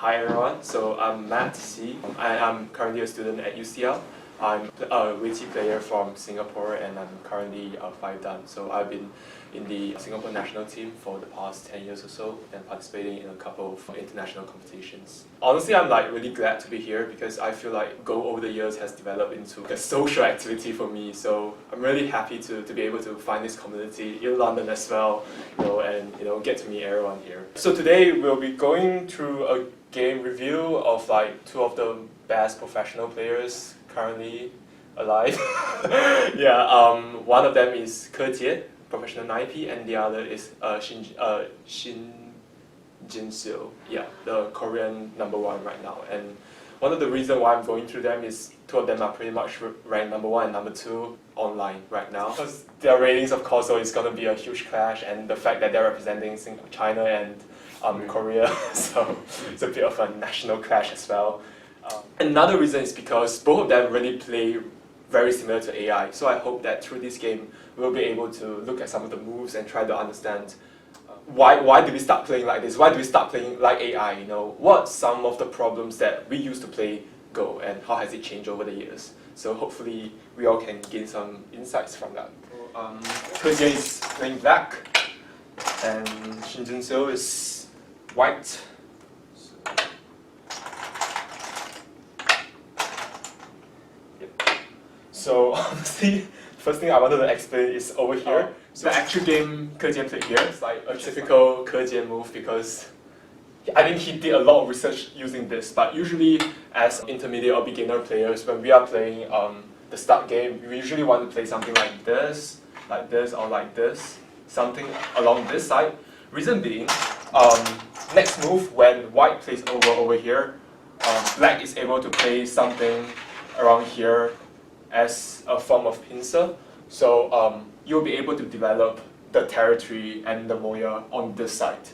Hi everyone, so I'm Matt C. I'm currently a student at UCL. I'm a Witty player from Singapore and I'm currently 5 dan. So I've been in the Singapore national team for the past 10 years or so and participating in a couple of international competitions. Honestly, I'm really glad to be here because I feel like Go over the years has developed into a social activity for me. So I'm really happy to be able to find this community in London as well, and get to meet everyone here. So today we'll be going through a game review of two of the best professional players currently alive. One of them is Ke Jie, professional 9P, and the other is Shin the Korean #1 right now. And one of the reasons why I'm going through them is two of them are pretty much ranked #1 and #2 online right now. Because their ratings, of course, so it's going to be a huge clash, and the fact that they're representing China and Korea, so it's a bit of a national clash as well. Another reason is because both of them really play very similar to AI, so I hope that through this game we'll be able to look at some of the moves and try to understand why do we start playing like this? Why do we start playing like AI? What some of the problems that we used to play Go and how has it changed over the years? So hopefully we all can gain some insights from that. Ke Jie is playing black and Shin is white. So honestly, first thing I wanted to explain is over here. So the actual game Ke Jie played here is like a typical Ke Jie move because I think he did a lot of research using this. But usually as intermediate or beginner players, when we are playing the start game, we usually want to play something like this or like this, something along this side. Reason being, next move when white plays over here, black is able to play something around here as a form of pincer, so you'll be able to develop the territory and the moya on this side.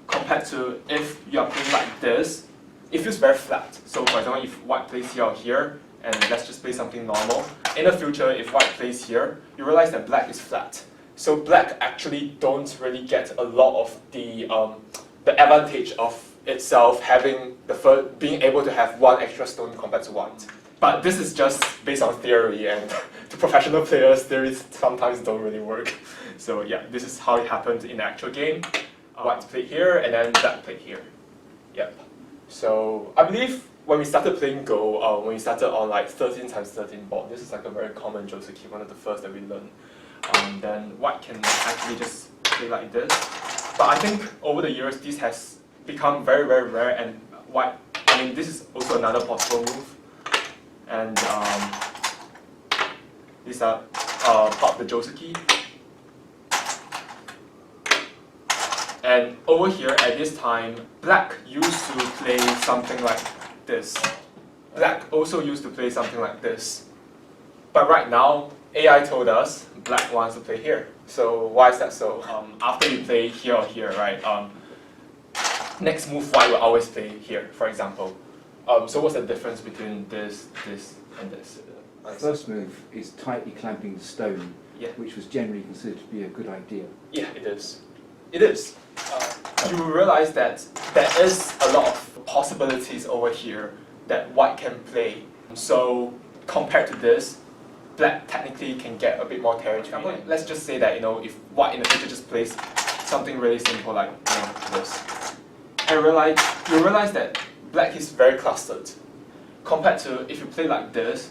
Compared to if you are playing like this, it feels very flat. So for example, if white plays here or here, and let's just play something normal, in the future if white plays here, you realize that black is flat. So black actually don't really get a lot of the advantage of itself having being able to have one extra stone compared to white. But this is just based on theory, and to professional players, theories sometimes don't really work. So yeah, this is how it happened in the actual game. White played here, and then black played here. Yep. So I believe when we started playing Go, when we started on 13x13 board, this is a very common Joseki, one of the first that we learned. Then white can actually just play like this. But I think over the years, this has become very, very rare, and white, this is also another possible move. And these are part of the Joseki. And over here at this time, black used to play something like this. Black also used to play something like this. But right now, AI told us black wants to play here. So why is that so? After you play here or here, right? Next move, white will always play here, for example. So what's the difference between this, and this? The first move is tightly clamping the stone, which was generally considered to be a good idea. Yeah, it is. It is. You realize that there is a lot of possibilities over here that white can play. So compared to this, black technically can get a bit more territory. Let's just say that if white in the future just plays something really simple like this, and you realize that black is very clustered. Compared to if you play like this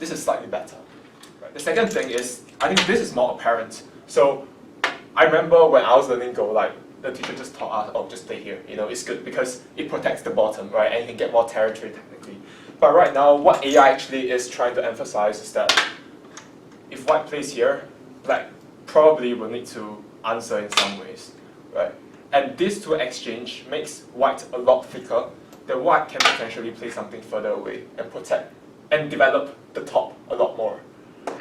is slightly better. Right. The second thing is, I think this is more apparent. So I remember when I was learning Go, the teacher just taught us, oh, just play here. It's good because it protects the bottom, right? And you can get more territory technically. But right now, what AI actually is trying to emphasize is that if white plays here, black probably will need to answer in some ways, right? And these two exchange makes white a lot thicker. Then white can potentially play something further away and protect and develop the top a lot more.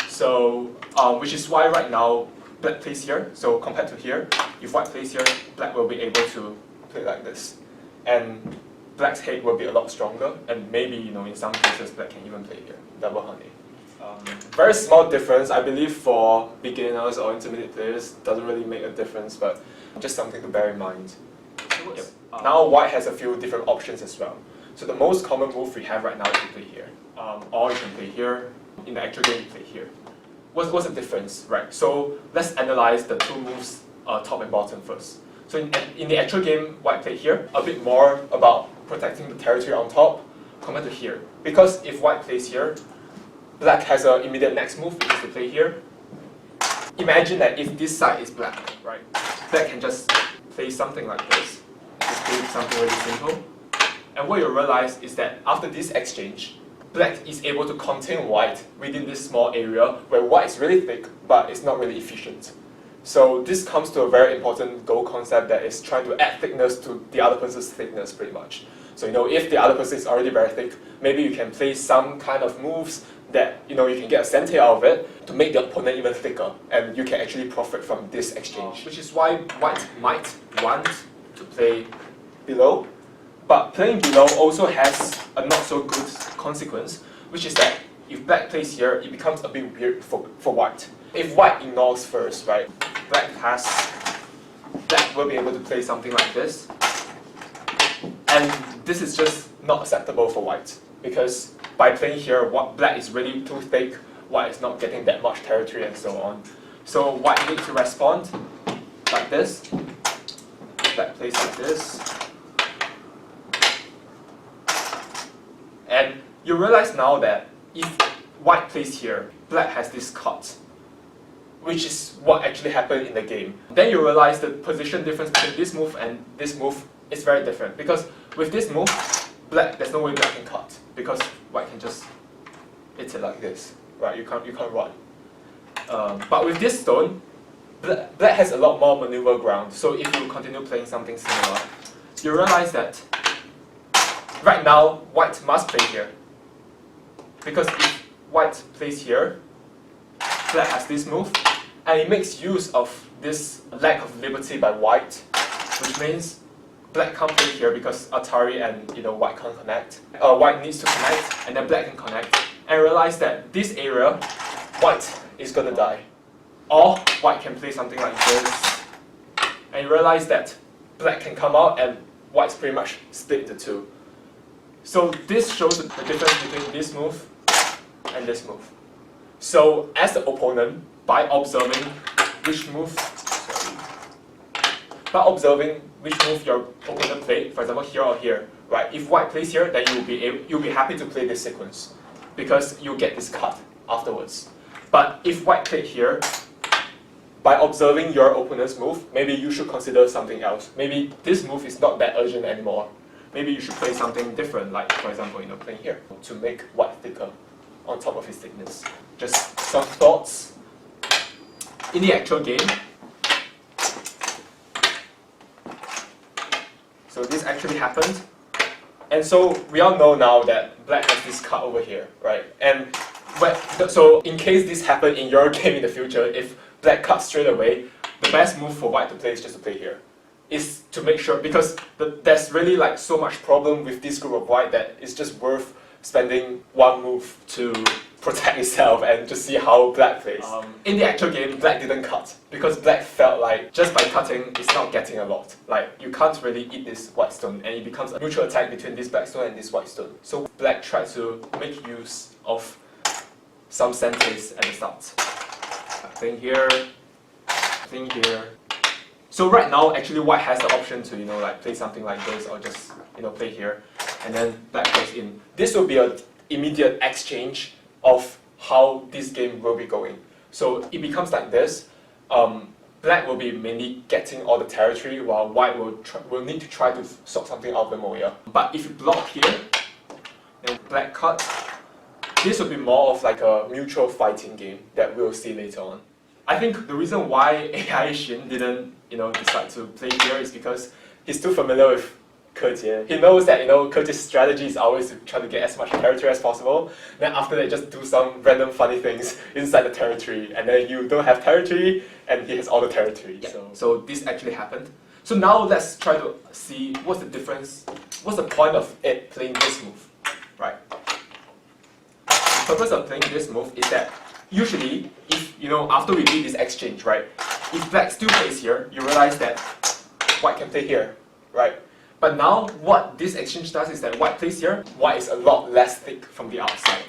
So, which is why right now black plays here. So compared to here, if white plays here, black will be able to play like this, and black's head will be a lot stronger. And maybe in some cases black can even play here, double honey. Very small difference, I believe, for beginners or intermediate players. Doesn't really make a difference, but just something to bear in mind. Yep. Now white has a few different options as well. So the most common move we have right now is to play here. Or you can play here. In the actual game, you play here. What's the difference, right? So let's analyze the two moves, top and bottom first. So in the actual game, white played here, a bit more about protecting the territory on top compared to here. Because if white plays here, black has an immediate next move, which is to play here. Imagine that if this side is black, right? Black can just play something like this. Just play something really simple. And what you'll realize is that after this exchange, black is able to contain white within this small area where white is really thick, but it's not really efficient. So this comes to a very important goal concept that is trying to add thickness to the other person's thickness pretty much. So if the other person is already very thick, maybe you can play some kind of moves that you can get a centi out of it to make the opponent even thicker, and you can actually profit from this exchange. Which is why white might want to play below, but playing below also has a not so good consequence, which is that if black plays here, it becomes a bit weird for white. If white ignores first, right, black will be able to play something like this, and this is just not acceptable for white, because by playing here, black is really too thick, white is not getting that much territory and so on. So white needs to respond like this, black plays like this, and you realize now that if white plays here, black has this cut, which is what actually happened in the game. Then you realize the position difference between this move and this move is very different, because with this move, there's no way black can cut, because white can just hit it like this, right? You can't run. But with this stone, black has a lot more maneuver ground. So if you continue playing something similar, you realize that right now white must play here, because if white plays here, black has this move, and it makes use of this lack of liberty by white, which means black can't play here because Atari and white can't connect. White needs to connect, and then black can connect, and realize that this area, white is gonna die. Or white can play something like this, and you realize that black can come out and white's pretty much split the two. So this shows the difference between this move and this move. So as the opponent, by observing which move your opponent played, for example here or here, right? If white plays here, then you'll be happy to play this sequence, because you'll get this cut afterwards. But if white played here, by observing your opponent's move, maybe you should consider something else. Maybe this move is not that urgent anymore. Maybe you should play something different, like for example, playing here to make white thicker on top of his thickness. Just some thoughts. In the actual game, so this actually happened, and so we all know now that black has this cut over here, right? And so in case this happened in your game in the future, if black cuts straight away, the best move for white to play is just to play here. Is to make sure, because there's really so much problem with this group of white that it's just worth spending one move to protect itself and just see how black plays. In the actual game, black didn't cut, because black felt like just by cutting, it's not getting a lot. You can't really eat this white stone, and it becomes a mutual attack between this black stone and this white stone. So black tried to make use of some senses at the start. Thing here, thing here. So right now, actually, white has the option to play something like this, or just play here, and then black plays in. This will be an immediate exchange of how this game will be going. So it becomes like this. Black will be mainly getting all the territory, while white will need to try to sort something out of the moya. But if you block here, then black cut. This will be more of a mutual fighting game that we'll see later on. I think the reason why AI Shin didn't decide to play here is because he's too familiar with Kejie. He knows that Kejie's strategy is always to try to get as much territory as possible. Then after that, just do some random funny things inside the territory, and then you don't have territory, and he has all the territory. Yeah. So this actually happened. So now let's try to see what's the difference. What's the point of it playing this move, right? The purpose of playing this move is that usually, if after we did this exchange, right, if black still plays here, you realize that white can play here. right? But now what this exchange does is that white plays here, white is a lot less thick from the outside.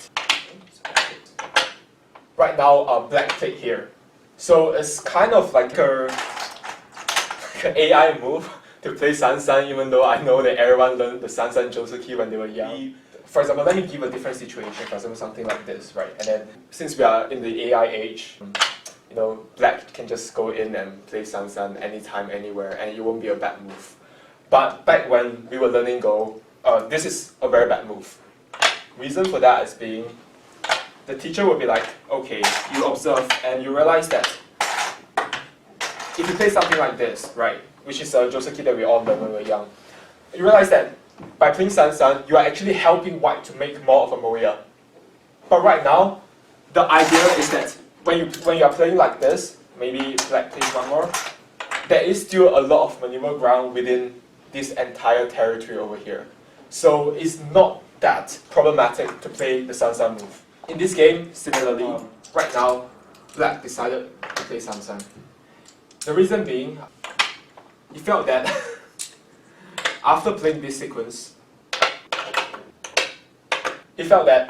Right now, black played here. So it's kind of like an AI move to play Sansan, even though I know that everyone learned the Sansan Joseki when they were young. For example, let me give a different situation, for example, something like this, right? And then, since we are in the AI age, you know, black can just go in and play Sansan anytime, anywhere, and it won't be a bad move. But back when we were learning Go, this is a very bad move. Reason for that is being, the teacher will be like, okay, you observe and you realize that if you play something like this, right, which is a Joseki that we all learned when we were young, you realize that by playing Sansan, you are actually helping white to make more of a Moya. But right now, the idea is that when you are playing like this, maybe black plays one more, there is still a lot of maneuver ground within this entire territory over here. So it's not that problematic to play the Sansan move. In this game, similarly, right now, black decided to play Sansan. The reason being, he felt that after playing this sequence, he felt that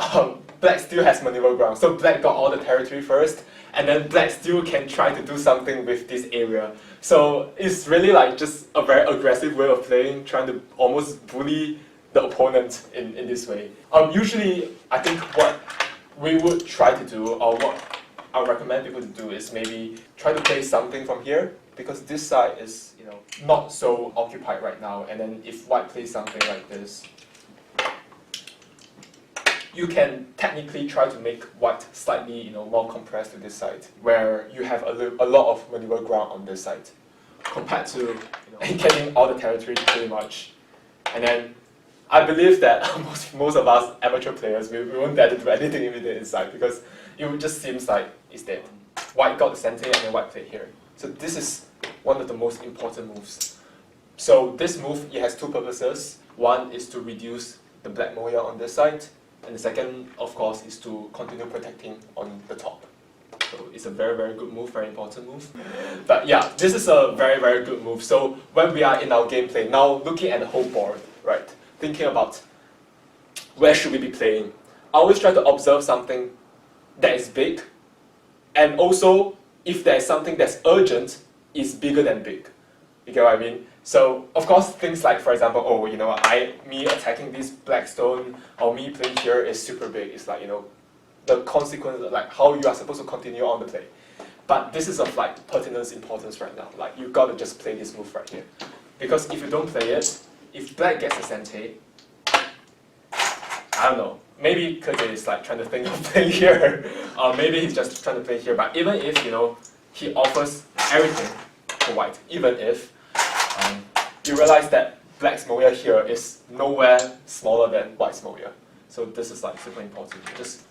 black still has maneuver ground. So black got all the territory first, and then black still can try to do something with this area. So it's really like just a very aggressive way of playing, trying to almost bully the opponent in this way. Usually, I think what we would try to do, or what I recommend people to do, is maybe try to play something from here, because this side is, you know, not so occupied right now. And then if white plays something like this, you can technically try to make white slightly, you know, more compressed to this side, where you have a lot of maneuver ground on this side, compared to, you know, getting all the territory pretty much. And then I believe that most of us amateur players, we won't dare to do anything with the inside, because it just seems like it's dead. White got the center and then white played here. So this is one of the most important moves. So this move, it has two purposes. One is to reduce the black Moya on this side, and the second, of course, is to continue protecting on the top. So it's a very, very good move, very important move. But yeah, this is a very, very good move. So when we are in our gameplay, now looking at the whole board, right, thinking about where should we be playing, I always try to observe something that is big, and also if there is something that's urgent, is bigger than big. You get what I mean? So of course things like, for example, oh, you know, me attacking this black stone, or me playing here is super big. It's like, you know, the consequence, like how you are supposed to continue on the play. But this is of like pertinence importance right now. Like you gotta just play this move right here, because if you don't play it, if black gets a sente, I don't know. Maybe Keje is like trying to think of playing here, or maybe he's just trying to play here. But even if, you know, he offers everything for white, even if you realize that black's Moya here is nowhere smaller than white's Moya. So this is like super important. Just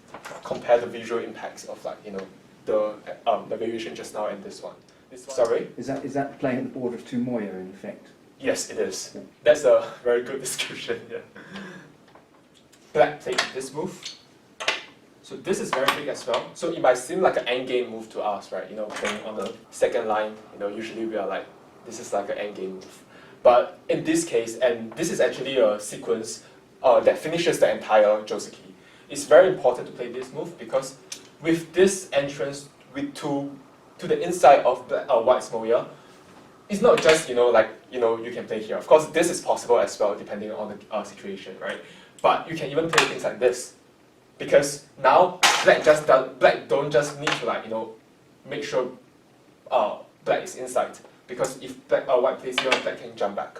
compare the visual impacts of, like, you know, the variation just now and this one. Sorry? Is that playing at the border of two Moya in effect? Yes, it is. That's a very good description, yeah. Black played this move. So this is very big as well. So it might seem like an endgame move to us, right? You know, playing on the second line, you know, usually we are like, this is like an endgame move. But in this case, and this is actually a sequence that finishes the entire Joseki, it's very important to play this move, because with this entrance to the inside of white's Moya, it's not just, you know, like, you know, you can play here. Of course, this is possible as well, depending on the situation, right? But you can even play things like this, because now black don't just need to, like, you know, make sure black is inside, because if white plays here, black can jump back.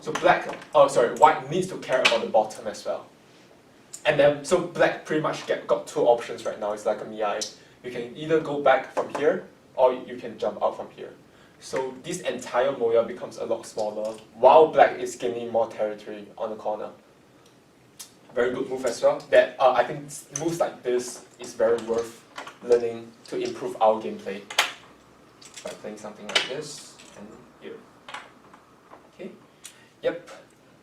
So white needs to care about the bottom as well. And then so black pretty much got two options right now. It's like a Miai. You can either go back from here, or you can jump out from here. So this entire Moya becomes a lot smaller, while black is gaining more territory on the corner. Very good move as well. That I think moves like this is very worth learning to improve our gameplay. By playing something like this and here. Okay. Yep.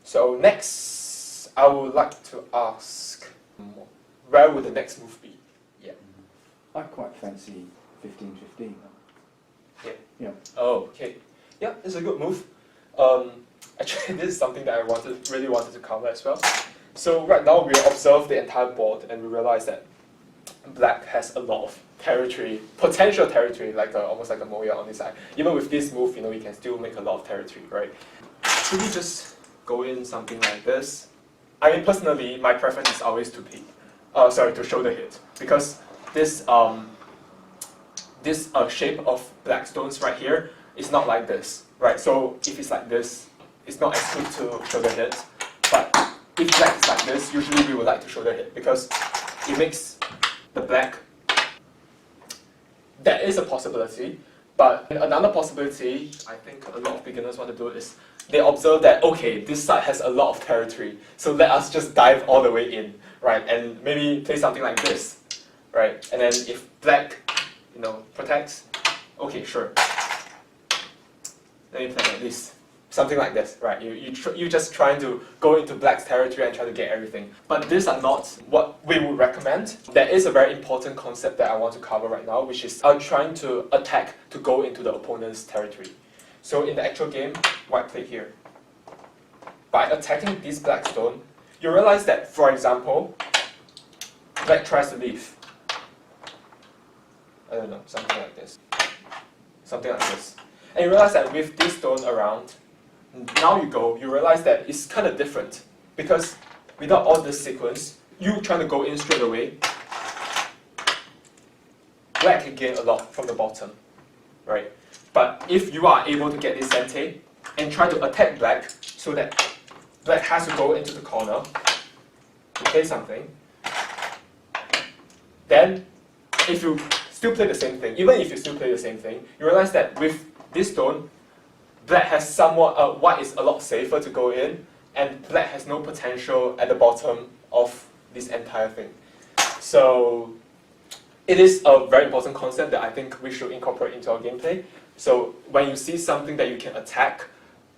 So next, I would like to ask, where would the next move be? Yeah. I quite fancy 15-15. Yeah. Yeah. Oh, okay. Yeah, it's a good move. Actually, this is something that I really wanted to cover as well. So right now we observe the entire board and we realize that black has a lot of territory, potential territory, like almost like a Moya on this side. Even with this move, we can still make a lot of territory, right? Should we just go in something like this? I mean, personally, my preference is always to to shoulder hit, because this shape of black stones right here is not like this, right? So if it's like this, it's not as good to shoulder hit. But if black is like this, usually we would like to shoulder hit because it makes the black. That is a possibility, but another possibility I think a lot of beginners want to do is they observe that, okay, this side has a lot of territory, so let us just dive all the way in, right? And maybe play something like this, right? And then if black, protects, okay, sure. Let me play like this. Something like this, right? You're just trying to go into black's territory and try to get everything. But these are not what we would recommend. There is a very important concept that I want to cover right now, which is trying to attack to go into the opponent's territory. So in the actual game, white played here. By attacking this black stone, you realize that, for example, black tries to leave. I don't know, something like this. Something like this. And you realize that with this stone around, now you realize that it's kind of different. Because without all this sequence, you trying to go in straight away, black can gain a lot from the bottom, right? But if you are able to get this sente and try to attack black so that black has to go into the corner to play something, then if you still play the same thing, even if you still play the same thing, you realize that with this stone, black has somewhat, white is a lot safer to go in, and black has no potential at the bottom of this entire thing. So it is a very important concept that I think we should incorporate into our gameplay. So when you see something that you can attack,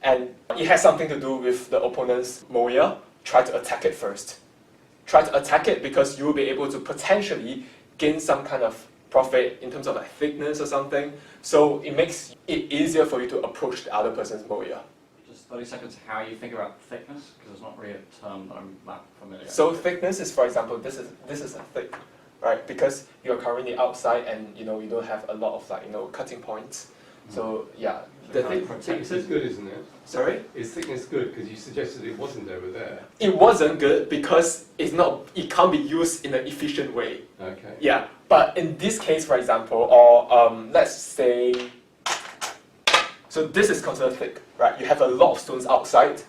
and it has something to do with the opponent's Moya, try to attack it first. Try to attack it because you will be able to potentially gain some kind of profit in terms of like thickness or something. So it makes it easier for you to approach the other person's Moya. Just 30 seconds, how you think about thickness, because it's not really a term that I'm that familiar with. So thickness is, for example, this is a thick, right? Because you're covering the outside and you don't have a lot of cutting points. So yeah, the thickness is good, isn't it? Sorry? Is thickness good? Because you suggested it wasn't over there. It wasn't good because it can't be used in an efficient way. Okay. Yeah, but in this case, for example, or let's say, so this is considered thick, right? You have a lot of stones outside,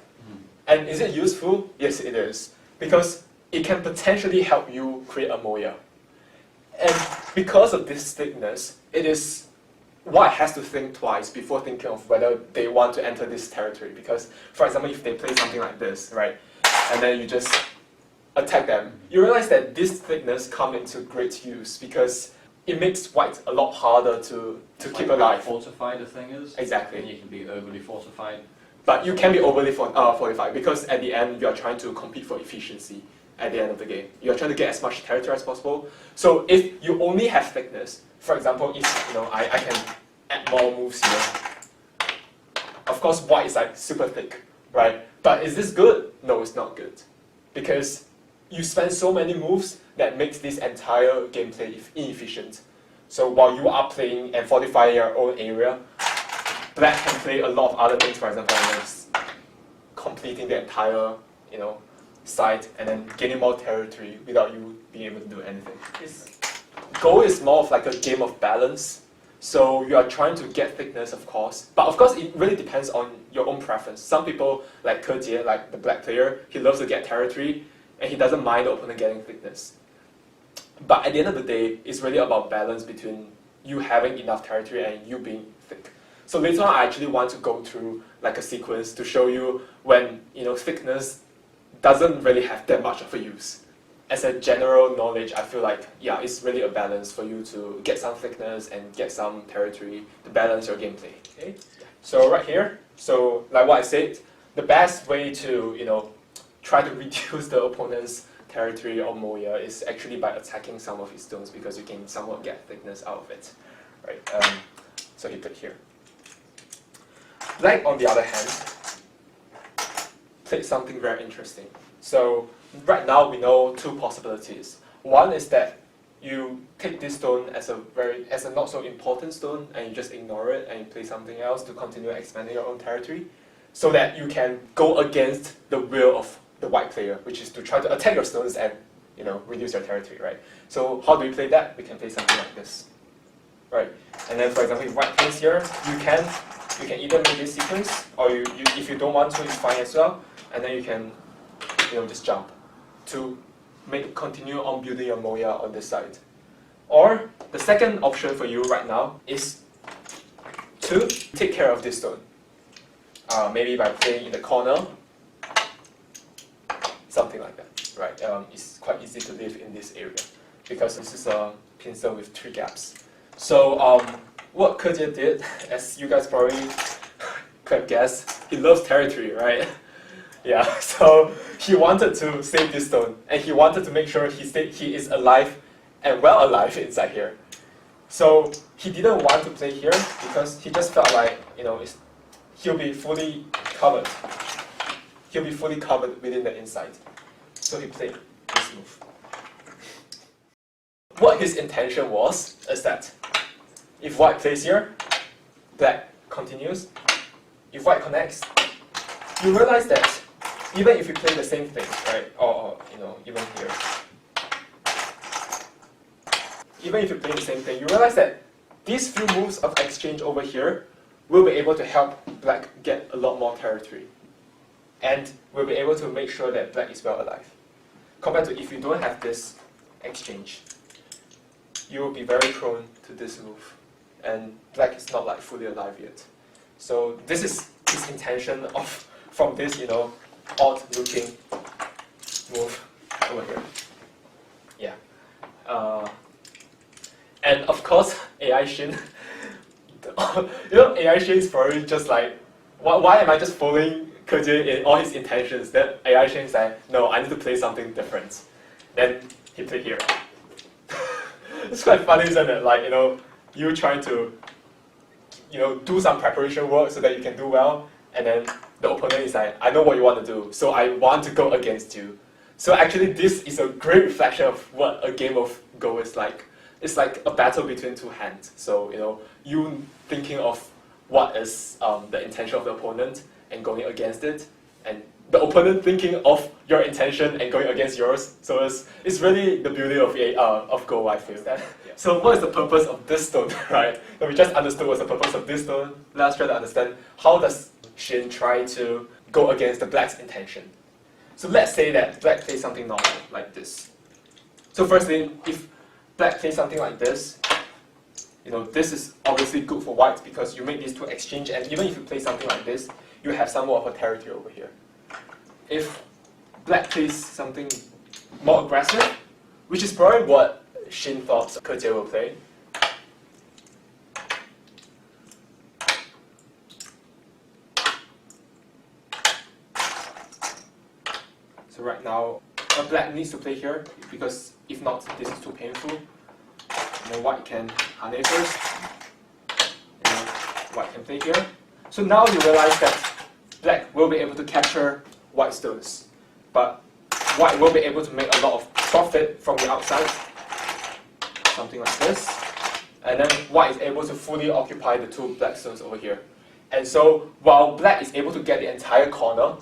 and is it useful? Yes, it is, because it can potentially help you create a Moya. And because of this thickness, white has to think twice before thinking of whether they want to enter this territory. Because, for example, if they play something like this, right, and then you just attack them, you realize that this thickness comes into great use because it makes white a lot harder to keep alive. Fortified the thing is. Exactly. And you can be overly fortified. But you can be overly fortified because at the end you are trying to compete for efficiency. At the end of the game, you are trying to get as much territory as possible. So if you only have thickness, for example, if I can add more moves here. Of course, white is like super thick, right? But is this good? No, it's not good, because you spend so many moves that makes this entire gameplay inefficient. So while you are playing and fortifying your own area, black can play a lot of other things. For example, completing the entire side and then gaining more territory without you being able to do anything. Goal is more of like a game of balance. So you are trying to get thickness, of course, but of course it really depends on your own preference. Some people, like Ke, like the black player, he loves to get territory and he doesn't mind the opponent getting thickness. But at the end of the day, it's really about balance between you having enough territory and you being thick. So later on, I actually want to go through like a sequence to show you when thickness doesn't really have that much of a use. As a general knowledge, I feel like, yeah, it's really a balance for you to get some thickness and get some territory to balance your gameplay. Okay? So right here, so like what I said, the best way to, try to reduce the opponent's territory or Moya is actually by attacking some of his stones because you can somewhat get thickness out of it. Right? So he put here. Black, on the other hand, played something very interesting. So right now we know two possibilities. One is that you take this stone as a not so important stone and you just ignore it and you play something else to continue expanding your own territory, so that you can go against the will of the white player, which is to try to attack your stones and reduce your territory, right? So how do we play that? We can play something like this, right? And then for example, if white plays here, you can either make this sequence, or if you don't want to, it's fine as well. And then you can just jump to continue on building your moya on this side. Or the second option for you right now is to take care of this stone. Maybe by playing in the corner, something like that, right? It's quite easy to live in this area because this is a pincer with 3 gaps. So what Kejie did, as you guys probably could guess, he loves territory, right? Yeah, so he wanted to save this stone, and he wanted to make sure he is alive and well alive inside here. So he didn't want to play here because he just felt like he'll be fully covered. He'll be fully covered within the inside. So he played this move. What his intention was is that if white plays here, black continues. If white connects, you realize that even if you play the same thing, right, or even here, even if you play the same thing, you realize that these few moves of exchange over here will be able to help black get a lot more territory, and will be able to make sure that black is well alive. Compared to if you don't have this exchange, you will be very prone to this move, and black is not like fully alive yet. So this is his intention from this odd looking move over here. Yeah. And of course, AI Shin. AI Shin is probably just like, why am I just following Kejie in all his intentions? Then AI Shin is like, no, I need to play something different. Then he played here. It's quite funny, isn't it? Like, you trying to, do some preparation work so that you can do well, and then the opponent is like, I know what you want to do, so I want to go against you. So actually, this is a great reflection of what a game of Go is like. It's like a battle between 2 hands. So, you thinking of what is the intention of the opponent and going against it, and the opponent thinking of your intention and going against yours. So it's really the beauty of Go, I feel. So what is the purpose of this stone, right? So we just understood what's the purpose of this stone. Let's try to understand how does Shin try to go against the black's intention. So let's say that black plays something normal, like this. So firstly, if black plays something like this, this is obviously good for white because you make these 2 exchange, and even if you play something like this, you have somewhat of a territory over here. If black plays something more aggressive, which is probably what Shin thought Kejie will play, so right now, black needs to play here because if not, this is too painful. And then white can hane first, and white can play here. So now you realize that black will be able to capture white stones, but white will be able to make a lot of profit from the outside, something like this, and then white is able to fully occupy the 2 black stones over here. And so while black is able to get the entire corner,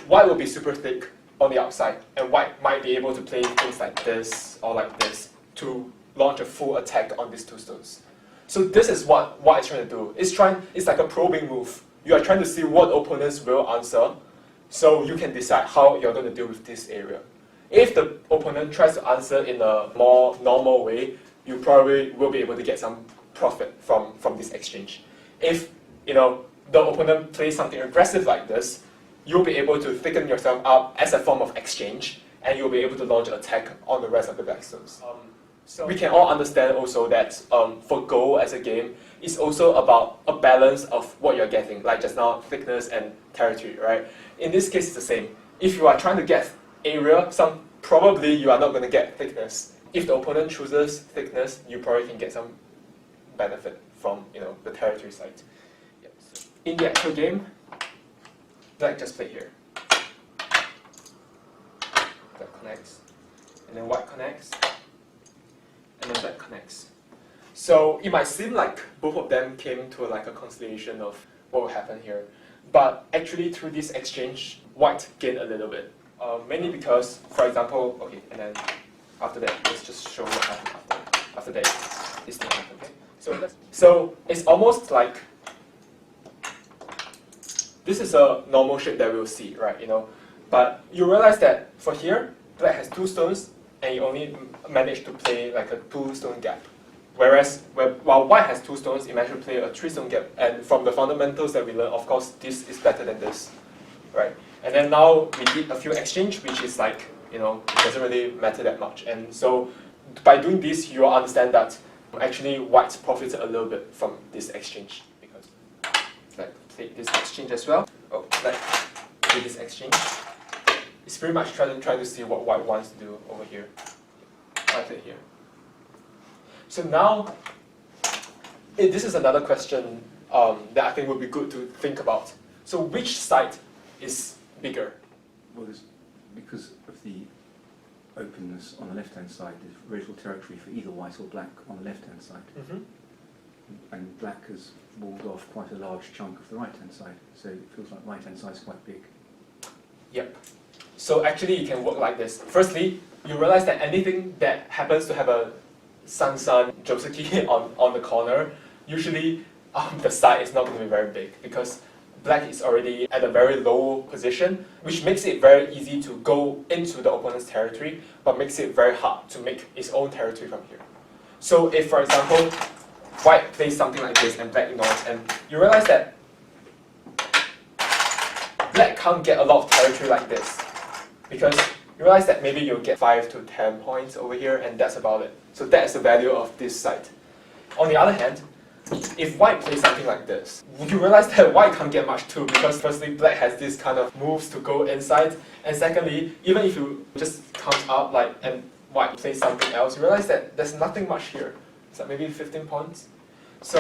white will be super thick on the outside, and white might be able to play things like this or like this to launch a full attack on these 2 stones. So this is what white is trying to do. It's like a probing move. You are trying to see what opponents will answer, so you can decide how you're going to deal with this area. If the opponent tries to answer in a more normal way, you probably will be able to get some profit from this exchange. If the opponent plays something aggressive like this, you'll be able to thicken yourself up as a form of exchange, and you'll be able to launch an attack on the rest of the black stones. So we can all understand also that for Go as a game, it's also about a balance of what you're getting, like just now, thickness and territory, right? In this case, it's the same. If you are trying to get area, probably you are not going to get thickness. If the opponent chooses thickness, you probably can get some benefit from the territory side. Yep. So in the actual game, black just play here. connects, and then white connects, and then black connects. So it might seem like both of them came to like a conciliation of what will happen here. But actually through this exchange, white gained a little bit. Mainly because, for example, okay, and then after that, let's just show what happened after that. This thing happened, okay? So it's almost like, this is a normal shape that we'll see, right, you know? But you realize that for here, black has 2 stones, and you only managed to play like a 2-stone gap. Whereas, while white has 2 stones, it managed to play a 3-stone gap. And from the fundamentals that we learned, of course, this is better than this, right? And then now we did a few exchange, which is like, you know, it doesn't really matter that much. And so by doing this, you'll understand that actually white profited a little bit from this exchange. Because black played this exchange as well. Oh, black played this exchange. It's pretty much trying to see what white wants to do over here. White play here. So now, this is another question that I think would be good to think about. So which side is bigger? Well, because of the openness on the left-hand side, there's very little territory for either white or black on the left-hand side. Mm-hmm. And black has walled off quite a large chunk of the right-hand side, so it feels like right-hand side is quite big. Yep. So actually it can work like this. Firstly, you realize that anything that happens to have a Sun Joseki on the corner, usually the side is not going to be very big because black is already at a very low position, which makes it very easy to go into the opponent's territory, but makes it very hard to make its own territory from here. So if, for example, white plays something like this and black ignores, and you realize that black can't get a lot of territory like this, because you realize that maybe you'll get 5 to 10 points over here, and that's about it. So that's the value of this side. On the other hand, if white plays something like this, you realize that white can't get much too, because firstly, black has this kind of moves to go inside, and secondly, even if you just count up and white plays something else, you realize that there's nothing much here. It's like maybe 15 points. So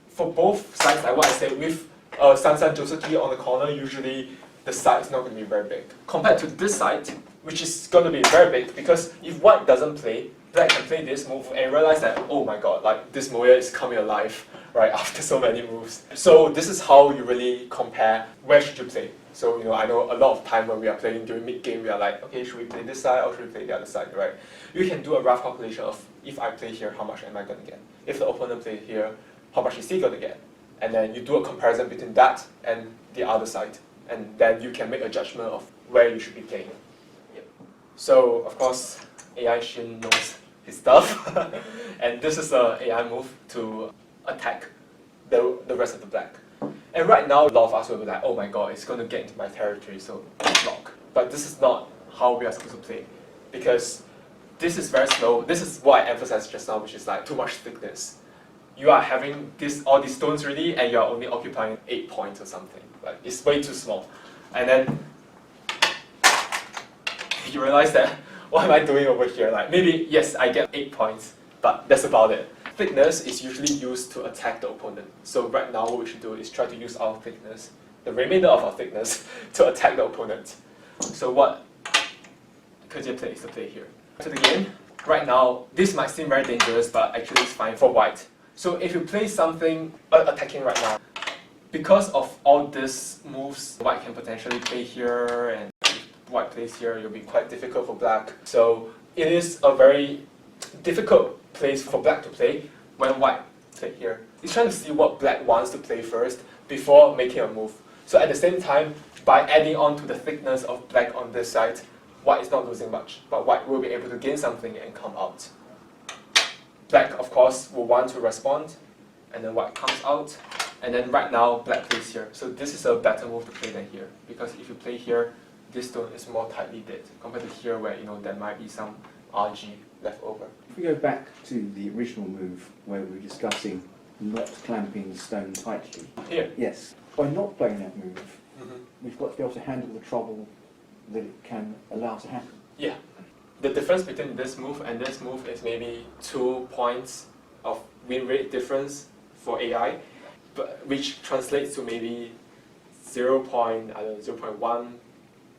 for both sides, like what I said, with Sun Joseki on the corner, usually the side is not going to be very big. Compared to this side, which is going to be very big, because if white doesn't play, black can play this move and realize that, oh my god, like this Moya is coming alive, right, after so many moves. So this is how you really compare where should you play. So, you know, I know a lot of time when we are playing during mid-game, we are like, okay, should we play this side or should we play the other side, right? You can do a rough calculation of, if I play here, how much am I going to get? If the opponent plays here, how much is he going to get? And then you do a comparison between that and the other side. And then you can make a judgment of where you should be playing. Yep. So, of course, AI Shin knows his stuff. And this is an AI move to attack the rest of the black. And right now, a lot of us will be like, oh my god, it's going to get into my territory, so block. But this is not how we are supposed to play. Because this is very slow. This is what I emphasized just now, which is like too much thickness. You are having all these stones ready, and you are only occupying 8 points or something. Like, it's way too small. And then you realize that, what am I doing over here? Like, maybe, yes, I get 8 points, but that's about it. Thickness is usually used to attack the opponent. So right now what we should do is try to use our thickness, the remainder of our thickness, to attack the opponent. So what Keji play is to play here. To the game, right now, this might seem very dangerous, but actually it's fine for white. So if you play something attacking right now, because of all these moves, white can potentially play here, and if white plays here, it'll be quite difficult for black. So it is a very difficult place for black to play when white play here. He's trying to see what black wants to play first before making a move. So at the same time, by adding on to the thickness of black on this side, white is not losing much, but white will be able to gain something and come out. Black, of course, will want to respond, and then white comes out, and then right now, black plays here. So this is a better move to play than here, because if you play here, this stone is more tightly dead, compared to here where, you know, there might be some RG left over. If we go back to the original move where we were discussing not clamping the stone tightly. Here? Yes. By not playing that move, we've got to be able to handle the trouble that it can allow to happen. Yeah. The difference between this move and this move is maybe 2 points of win rate difference for AI, but which translates to maybe 0.1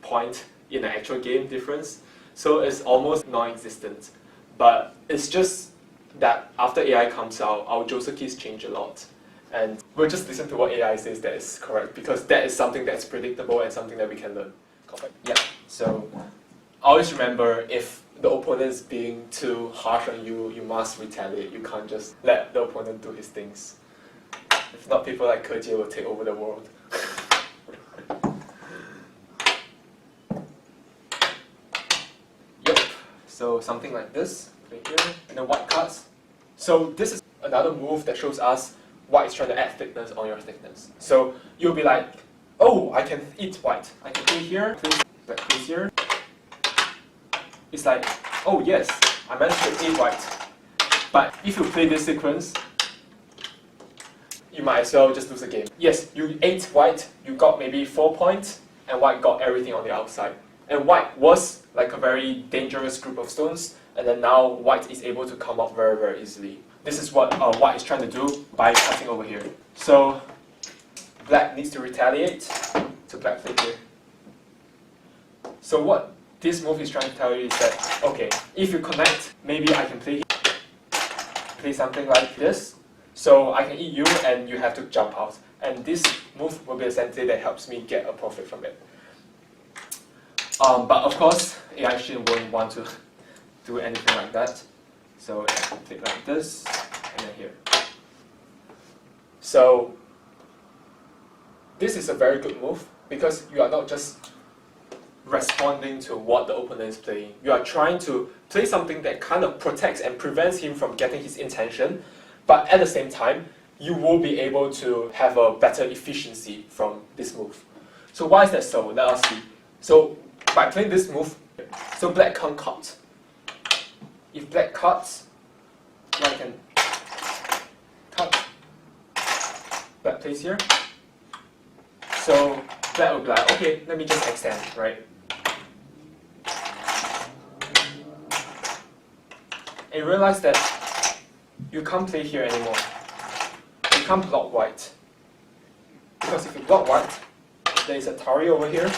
point in the actual game difference. so it's almost non-existent. But it's just that after AI comes out, our Josekis change a lot. And we'll just listen to what AI says that is correct, because that is something that's predictable and something that we can learn. Yeah, so always remember, if the opponent is being too harsh on you, you must retaliate. You can't just let the opponent do his things. If not, people like Keji will take over the world. Yep, so something like this, right here, and then white cards. So this is another move that shows us white is trying to add thickness on your thickness. So you'll be like, oh, I can eat white. I can play here, play here. It's like, oh yes, I managed to eat white. But if you play this sequence, you might as well just lose the game. Yes, you ate white, you got maybe 4 points, and white got everything on the outside. And white was like a very dangerous group of stones, and then now white is able to come up very, very easily. This is what white is trying to do by cutting over here. So black needs to retaliate, so black play here. So what this move is trying to tell you is that, okay, if you connect, maybe I can play something like this, so I can eat you and you have to jump out. And this move will be a sensei that helps me get a profit from it. But of course, AI Shin won't want to do anything like that. So I can play like this, and then here. So this is a very good move, because you are not just responding to what the opponent is playing. You are trying to play something that kind of protects and prevents him from getting his intention, but at the same time, you will be able to have a better efficiency from this move. So why is that so? Let us see. So by playing this move, so black can't cut. If black cuts, black can cut. Black plays here. So black will be like, okay, let me just extend, right? And you realize that you can't play here anymore. You can't block white. Because if you block white, there is a Tari over here.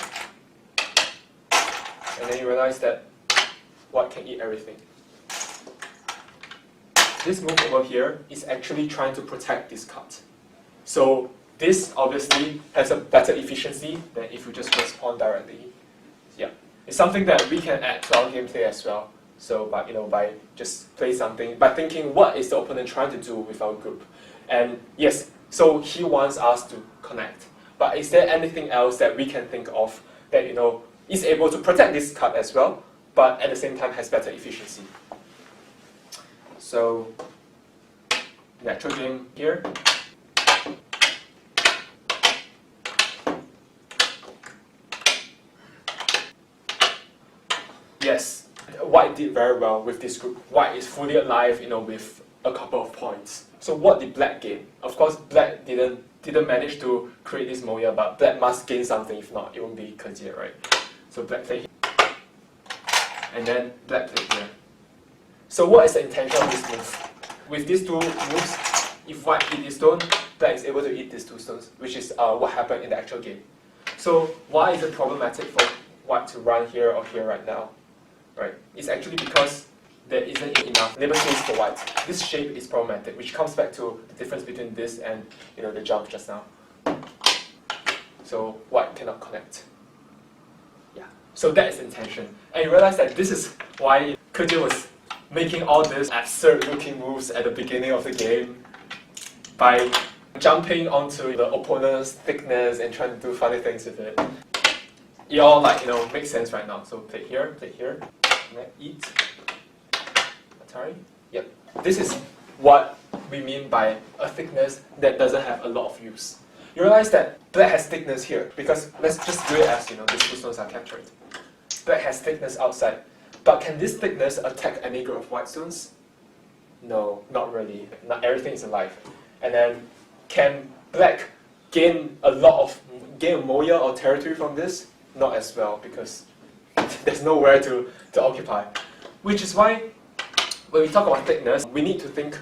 And then you realize that white can eat everything. This move over here is actually trying to protect this cut. So this obviously has a better efficiency than if you just respond directly. Yeah, it's something that we can add to our gameplay as well. So by just play something, by thinking what is the opponent trying to do with our group. And yes, so he wants us to connect. But is there anything else that we can think of that is able to protect this cut as well, but at the same time has better efficiency? So natural game here. Yes, white did very well with this group. White is fully alive, with a couple of points. So what did black gain? Of course, black didn't manage to create this Moya, but black must gain something. If not, it won't be Kajir, right? So black played here, and then black played here. So what is the intention of this move? With these two moves, if white eat this stone, black is able to eat these two stones, which is what happened in the actual game. So why is it problematic for white to run here or here right now? Right? It's actually because there isn't enough neighbor space for white. This shape is problematic, which comes back to the difference between this and the jump just now. So white cannot connect. Yeah. So that is intention. And you realize that this is why Koji was making all these absurd looking moves at the beginning of the game by jumping onto the opponent's thickness and trying to do funny things with it. It all makes sense right now. So play here, and then eat. Atari. Yep. This is what we mean by a thickness that doesn't have a lot of use. You realize that black has thickness here, because let's just do it as these two stones are captured. Black has thickness outside. But can this thickness attack any group of white stones? No, not really. Not everything is alive. And then, can black gain Moya or territory from this? Not as well, because there's nowhere to occupy. Which is why, when we talk about thickness, we need to think,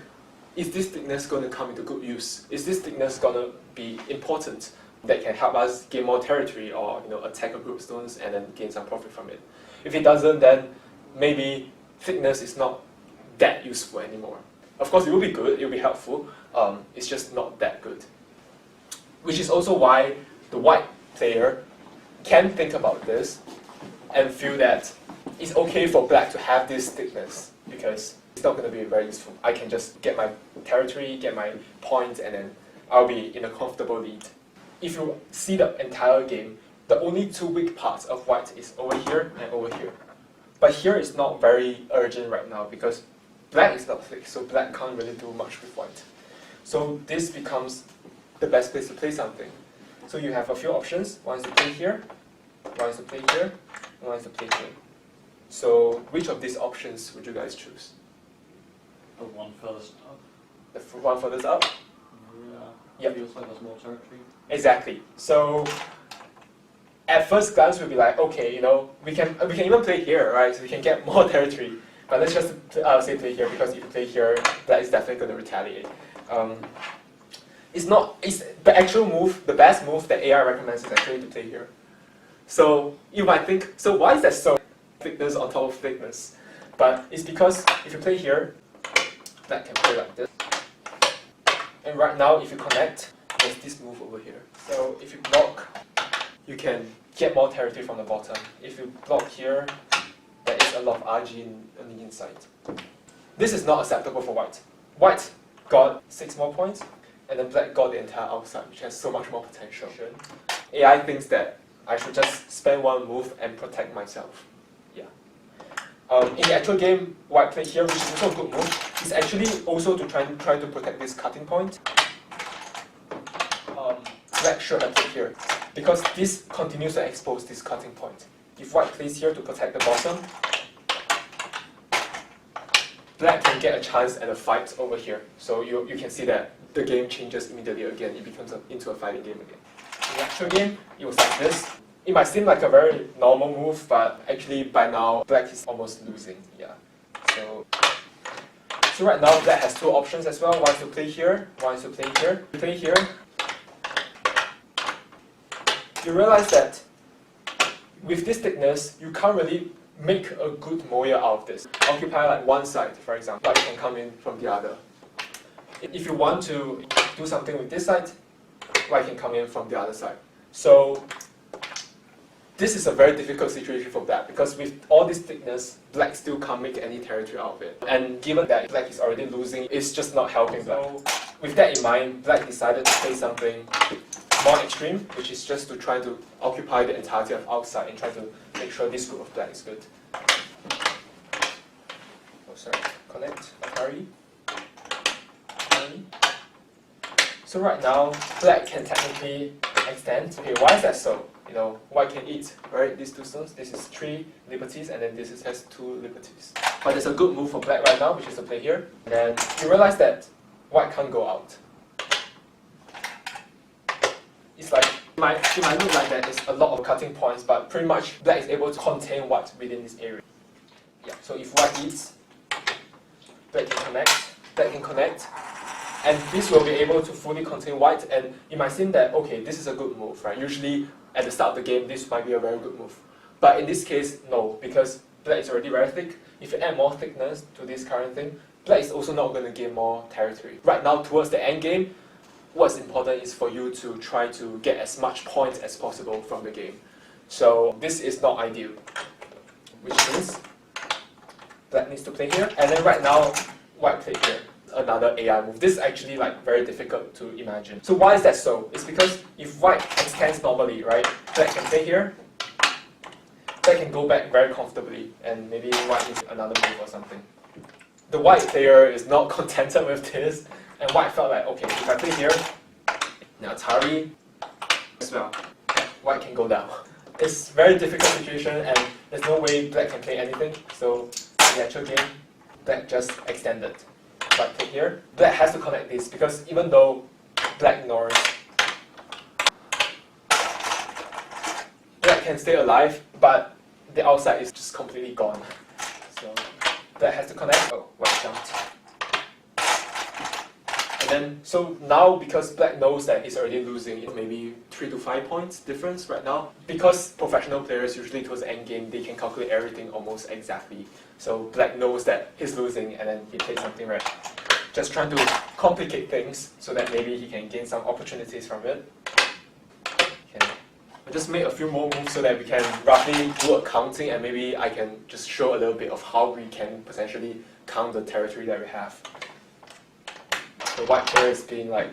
is this thickness going to come into good use? Is this thickness going to be important that can help us gain more territory or attack a group of stones and then gain some profit from it? If it doesn't, then maybe thickness is not that useful anymore. Of course, it will be good, it will be helpful, it's just not that good. Which is also why the white player can think about this and feel that it's okay for black to have this thickness because it's not going to be very useful. I can just get my territory, get my points, and then I'll be in a comfortable lead. If you see the entire game, the only two weak parts of white is over here and over here. But here is not very urgent right now because black is not thick, so black can't really do much with white. So this becomes the best place to play something. So you have a few options. One is to play here, one is to play here, and one is to play here. So which of these options would you guys choose? The one furthest up. The one furthest up? Yeah. Yep. Feels like there's more territory. Exactly. So at first glance we'll be like, okay, you know, we can even play here, right? So we can get more territory. But let's just say play here because if you play here, black is definitely going to retaliate. It's the actual move, the best move that AI recommends is actually to play here. So you might think, so why is that so? Thickness on top of thickness. But it's because if you play here, black can play like this. And right now, if you connect, there's this move over here. So if you block, you can get more territory from the bottom. If you block here, there is a lot of RG on the inside. This is not acceptable for white. White got 6 more points, and then black got the entire outside, which has so much more potential. AI thinks that I should just spend one move and protect myself. Yeah. In the actual game, white played here, which is also a good move. It's actually also to try to protect this cutting point. Black should have played here, because this continues to expose this cutting point. If white plays here to protect the bottom, black can get a chance at a fight over here. So you can see that the game changes immediately again. It becomes into a fighting game again. In the actual game, it was like this. It might seem like a very normal move, but actually by now, black is almost losing. Yeah. So right now, black has 2 options as well. One is to play here, one is to play here. Play here. You realize that with this thickness, you can't really make a good moya out of this. Occupy like one side, for example, but you can come in from the other. If you want to do something with this side, white can come in from the other side. So this is a very difficult situation for black because with all this thickness, black still can't make any territory out of it. And given that black is already losing, it's just not helping black. So with that in mind, black decided to play something more extreme, which is just to try to occupy the entirety of outside and try to make sure this group of black is good. Oh, sorry. Connect. Atari. So right now, black can technically extend. Okay, why is that so? You know, white can eat, right? These 2 stones. This is 3 liberties, and then this has 2 liberties. But there's a good move for black right now, which is to play here. And then you realize that white can't go out. It's like, it might look like that there's a lot of cutting points, but pretty much black is able to contain white within this area. Yeah, so if white eats, black can connect, and this will be able to fully contain white, and it might seem that, okay, this is a good move, right? Usually, at the start of the game, this might be a very good move. But in this case, no, because black is already very thick. If you add more thickness to this current thing, black is also not going to gain more territory. Right now, towards the end game, what's important is for you to try to get as much points as possible from the game. So this is not ideal, which means black needs to play here, and then right now, white played here. Another AI move. This is actually like very difficult to imagine. So why is that so? It's because if white extends normally, right, black can play here, black can go back very comfortably, and maybe white needs another move or something. The white player is not contented with this, and white felt like, okay, if I play here, now Atari as well, white can go down. It's a very difficult situation, and there's no way black can play anything. So in the actual game, black just extended. White play here. Black has to connect this because even though black ignores, black can stay alive, but the outside is just completely gone. So black has to connect. Oh, white jumped. And then, so now because black knows that he's already losing, it's maybe 3 to 5 points difference right now. Because professional players usually towards the end game, they can calculate everything almost exactly. So black knows that he's losing and then he plays something red. Just trying to complicate things so that maybe he can gain some opportunities from it. I'll just make a few more moves so that we can roughly do a counting, and maybe I can just show a little bit of how we can potentially count the territory that we have. The white player is being like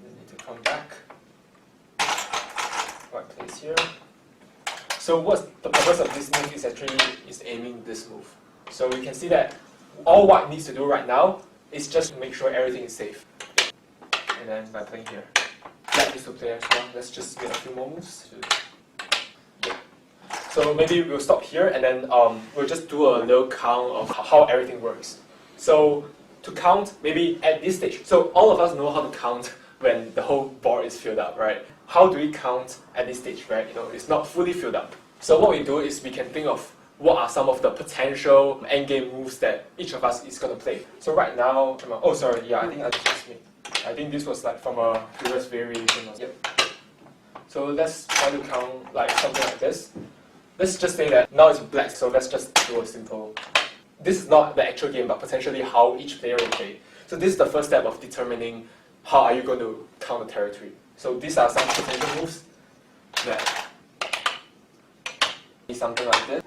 need to come back. White plays here. So what's the purpose of this move is actually aiming this move. So we can see that all white needs to do right now is just to make sure everything is safe. And then by playing here. Black needs to play as well. Let's just make a few more moves. Yeah. So maybe we'll stop here and then we'll just do a little count of how everything works. So to count, maybe at this stage, so all of us know how to count when the whole board is filled up, right? How do we count at this stage, right? It's not fully filled up. So what we do is we can think of what are some of the potential endgame moves that each of us is going to play. So right now, oh sorry, yeah, I think I just missed me. I think this was like from a previous variation. Yep. So let's try to count like something like this. Let's just say that now it's black, so let's just do a simple. This is not the actual game, but potentially how each player will play. So this is the first step of determining how are you going to count the territory. So these are some potential moves that something like this.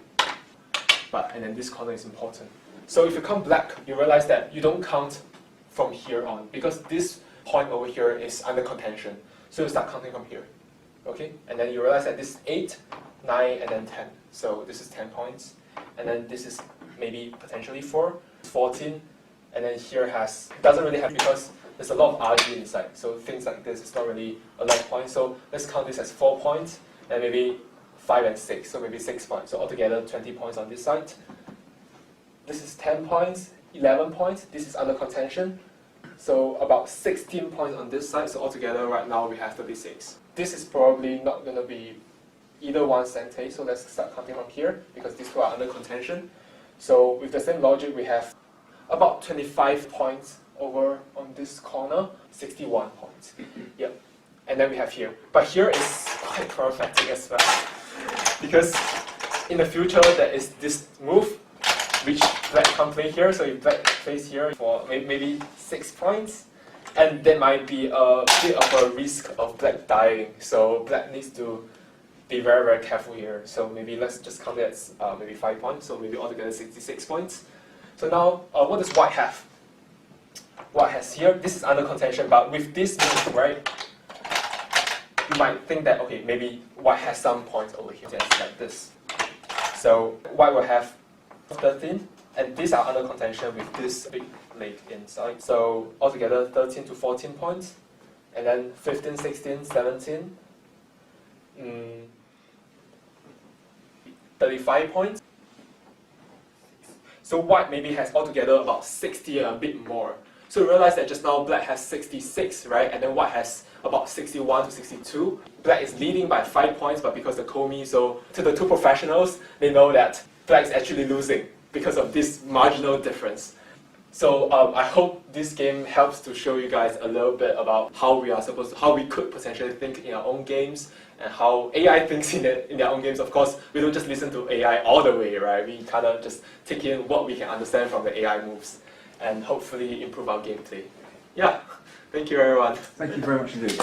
And then this corner is important. So if you count black, you realize that you don't count from here on because this point over here is under contention. So you start counting from here. Okay? And then you realize that this is 8, 9, and then 10. So this is 10 points. And then this is maybe potentially 4, 14. And then here doesn't really have because there's a lot of RG inside. So things like this is not really a lot of points. So let's count this as 4 points and maybe 5 and 6, so maybe 6 points. So altogether 20 points on this side. This is 10 points, 11 points. This is under contention. So about 16 points on this side. So altogether right now we have 36. This is probably not going to be either one cente. So let's start counting from here because these two are under contention. So with the same logic we have about 25 points over on this corner, 61 points. Yep. And then we have here. But here is quite problematic as well. Because in the future there is this move which black can't play here, so if black plays here for maybe 6 points, and there might be a bit of a risk of black dying, so black needs to be very, very careful here. So maybe let's just count it as maybe 5 points, so maybe altogether 66 points. So now, what does white have? White has here, this is under contention, but with this move, right, you might think that, okay, maybe white has some points over here, just like this. So white will have 13, and these are under contention with this big lake inside. So altogether 13 to 14 points, and then 15, 16, 17, 35 points. So white maybe has altogether about 60 and a bit more. So you realize that just now black has 66, right? And then white has about 61 to 62. Black is leading by 5 points, but because the Komi, so to the two professionals, they know that black is actually losing because of this marginal difference. So I hope this game helps to show you guys a little bit about how we could potentially think in our own games and how AI thinks in their own games. Of course, we don't just listen to AI all the way, right? We kind of just take in what we can understand from the AI moves and hopefully improve our gameplay. Yeah, thank you everyone. Thank you very much indeed.